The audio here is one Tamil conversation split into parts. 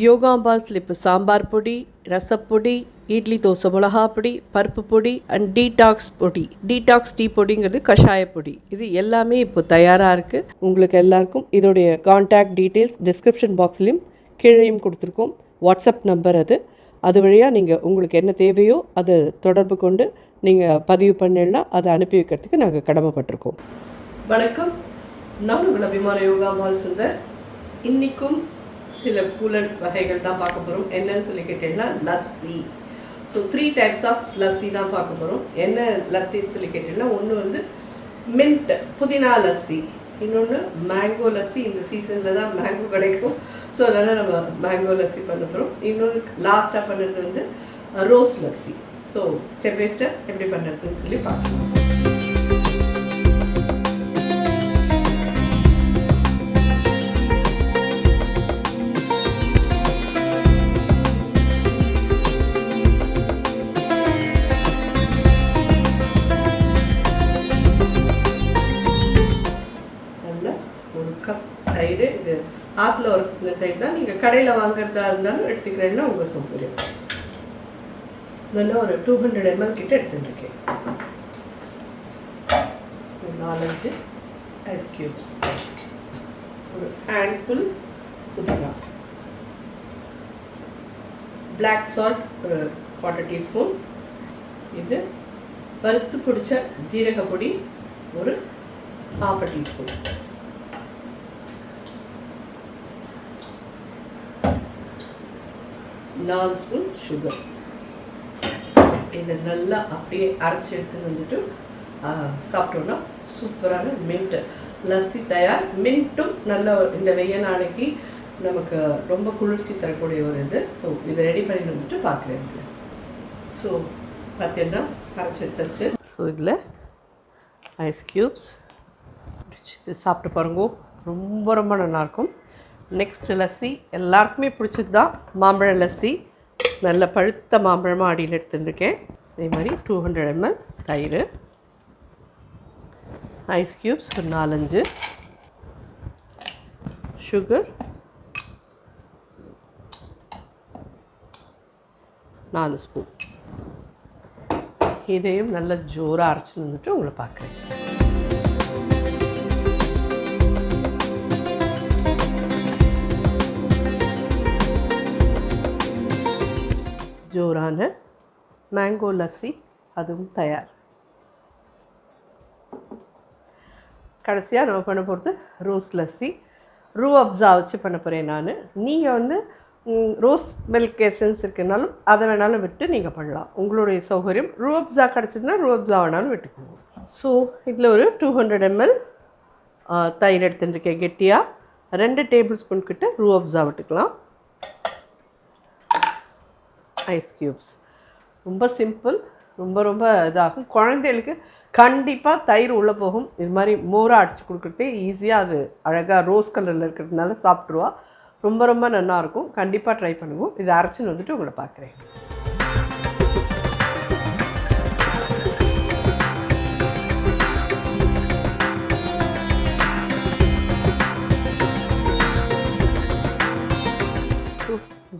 யோகாம்பாஸில் இப்போ சாம்பார் பொடி, ரசப்பொடி, இட்லி தோசை மிளகா பொடி, பருப்பு பொடி அண்ட் டீடாக்ஸ் பொடி. டீடாக்ஸ் டீ பொடிங்கிறது கஷாய பொடி. இது எல்லாமே இப்போ தயாராக இருக்குது. உங்களுக்கு எல்லாருக்கும் இதோடைய கான்டாக்ட் டீட்டெயில்ஸ் டிஸ்கிரிப்ஷன் பாக்ஸ்லேயும் கீழேயும் கொடுத்துருக்கோம். வாட்ஸ்அப் நம்பர் அது வழியாக நீங்கள் உங்களுக்கு என்ன தேவையோ அதை தொடர்பு கொண்டு நீங்கள் பதிவு பண்ணிடலாம். அதை அனுப்பி வைக்கிறதுக்கு நாங்கள் கடமைப்பட்டிருக்கோம். வணக்கம், நான் உங்கள் அபிமான யோகாம்பாள் சுந்தர். இன்றைக்கும் சில கூலர் வகைகள் தான் பார்க்க போகிறோம். என்னன்னு சொல்லி கேட்டீங்கன்னா lassi. So 3 types of lassi தான் பார்க்க போகிறோம். என்ன லஸ்ஸின்னு சொல்லி கேட்டீங்கன்னா, ஒன்று மின்ட் புதினா லஸ்ஸி, இன்னொன்று மேங்கோ லஸ்ஸி. இந்த சீசனில் தான் மேங்கோ கிடைக்கும். ஸோ அதனால் நம்ம மேங்கோ லஸ்ஸி பண்ண போகிறோம். இன்னொன்று லாஸ்ட்டாக பண்ணுறது rose lassi. So step by step எப்படி பண்ணுறதுன்னு சொல்லி பார்க்கலாம். ஒரு கப் தயிர், இது ஆற்றுல ஒரு தயிர் தான். நீங்கள் கடையில் வாங்குறதா இருந்தாலும் எடுத்துக்கிறேன்னா உங்கள் சௌகரியம். நல்லா ஒரு 200 ml கிட்ட எடுத்துட்டுருக்கேன். 4-5 ஐஸ் க்யூப்ஸ், ஒரு ஹேண்ட்ஃபுல் புதினா, பிளாக் சால்ட் ஒரு 1/4 டீஸ்பூன், இது வறுத்து பிடிச்ச ஜீரக பொடி ஒரு 1/2 டீஸ்பூன், நாலு ஸ்பூன் சுகர். இதை நல்லா அப்படியே அரைச்சி எடுத்துன்னு வந்துட்டு சாப்பிட்டோன்னா சூப்பரான மின்ட் லஸ்ஸி தயார். மின்ட்டும் நல்ல இந்த வெய்ய நாளைக்கு நமக்கு ரொம்ப குளிர்ச்சி தரக்கூடிய ஒரு இது. ஸோ இதை ரெடி பண்ணி வந்துட்டு பார்க்குறேன். ஸோ பார்த்தீங்கன்னா அரைச்சி எடுத்துச்சு. ஸோ இதில் ஐஸ் க்யூப்ஸ் இது சாப்பிட்டு பாருங்க, ரொம்ப ரொம்ப நல்லாயிருக்கும். நெக்ஸ்ட் லஸ்ஸி எல்லாருக்குமே பிடிச்சது தான் மாம்பழ லஸ்ஸி. நல்ல பழுத்த மாம்பழமாக அடியில் எடுத்துட்டுருக்கேன். அதே மாதிரி 200 ml தயிர், ஐஸ் க்யூப்ஸ் ஒரு 4-5, சுகர் 4 ஸ்பூன். இதையும் நல்லா ஜோராக அரைச்சி வந்துட்டு உங்களை பார்க்குறேன். ஜோரான மேங்கோ லஸ்ஸி அதுவும் தயார். கடைசியாக நம்ம பண்ண போகிறது ரோஸ் லஸ்ஸி. ரூ அப்ஸா வச்சு பண்ண போகிறேன் நான். நீங்கள் ரோஸ் மில்க் எசன்ஸ் இருக்குனாலும் அதை வேணாலும் விட்டு நீங்கள் பண்ணலாம், உங்களுடைய சௌகரியம். ரூ அப்ஸா கிடச்சிதுன்னா ரூ அப்ஸா வேணாலும் விட்டுக்கோங்க. ஸோ இதில் ஒரு 200 ml தயிர் எடுத்துட்டுருக்கேன் கெட்டியாக. 2 டேபிள் ஸ்பூன் கிட்ட ரூ அப்ஸா விட்டுக்கலாம். ஐஸ் க்யூப்ஸ் ரொம்ப சிம்பிள், ரொம்ப ரொம்ப இதாகும். குழந்தைகளுக்கு கண்டிப்பாக தயிர் உள்ளே போகும். இது மாதிரி மோராக அடித்து கொடுக்குறதே ஈஸியாக, அது அழகாக ரோஸ் கலரில் இருக்கிறதுனால சாப்பிட்ருவா. ரொம்ப ரொம்ப நல்லாயிருக்கும். கண்டிப்பாக ட்ரை பண்ணுவோம். இதை அரைச்சின்னு வந்துட்டு உங்களை பார்க்குறேன்.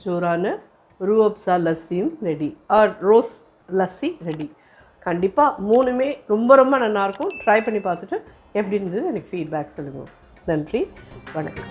ஜோரான ரூ அப்ஸா லஸ்ஸியும் ரெடி, ஆர் ரோஸ் லஸ்ஸி ரெடி. கண்டிப்பாக 3மே ரொம்ப ரொம்ப நல்லாயிருக்கும். ட்ரை பண்ணி பார்த்துட்டு எப்படி இருந்தது எனக்கு ஃபீட்பேக் சொல்லுங்கள். நன்றி, வணக்கம்.